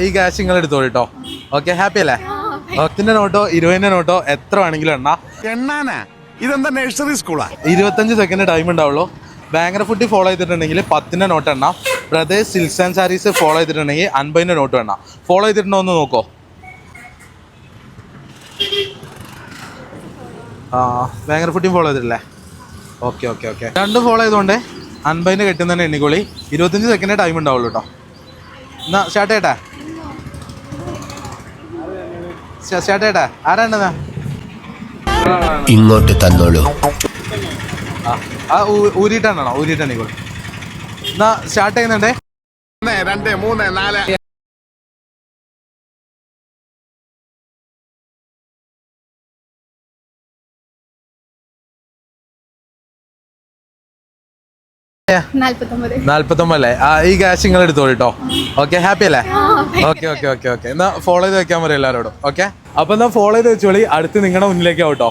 ഈ ക്യാഷ് നിങ്ങൾ എടുത്തോളൂ കേട്ടോ. ഓക്കെ, ഹാപ്പി അല്ലേ? 10 നോട്ടോ 20 നോട്ടോ എത്ര വേണമെങ്കിലും എണ്ണാനാ ഇതെന്താ നഴ്സറി സ്കൂളാ? 25 സെക്കൻഡ് ടൈം ഉണ്ടാവുള്ളൂ. ബാങ്കർ ഫുഡ് ഫോളോ ചെയ്തിട്ടുണ്ടെങ്കിൽ 10 നോട്ട് എണ്ണ. Brothers Silks and Sarees follow ചെയ്തിട്ടുണ്ടെങ്കിൽ 50 നോട്ട് എണ്ണ. ഫോളോ ചെയ്തിട്ടുണ്ടോ എന്ന് നോക്കോ. ബാങ്കർ ഫുഡും ഫോളോ ചെയ്തിട്ടില്ലേ? ഓക്കെ ഓക്കെ ഓക്കെ, രണ്ടും ഫോളോ ചെയ്തുകൊണ്ട് 50 കെട്ടുന്ന തന്നെ എണ്ണിക്കോളി. 25 സെക്കൻഡ് ടൈം ഉണ്ടാവുള്ളൂ കേട്ടോ. എന്നാ സ്റ്റാർട്ട് ചെയ്യട്ടെ? സ്റ്റാർട്ട് ചെയ്യട്ടെ? ആരാണ്ടെന്നാ ഇങ്ങോട്ട് തന്നോളൂ. ഊരിട്ടാണോ? ഊരിട്ടെണ്ണിക്കോളി. എന്നാ സ്റ്റാർട്ട് ചെയ്യുന്നുണ്ടേ. 1 2 3 4 49 അല്ലേ? ഈ ക്യാഷ് നിങ്ങൾ എടുത്തോളൂ കേട്ടോ. ഓക്കെ, ഹാപ്പി അല്ലേ? ഓക്കെ ഓക്കെ ഓക്കെ ഓക്കെ, എന്നാ ഫോളോ ചെയ്ത് വെക്കാൻ പറയും എല്ലാവരോടും. ഓക്കെ, അപ്പൊ എന്നാ ഫോളോ ചെയ്ത് വെച്ചോളി. അടുത്ത് നിങ്ങളുടെ മുന്നിലേക്ക് ആവട്ടോ.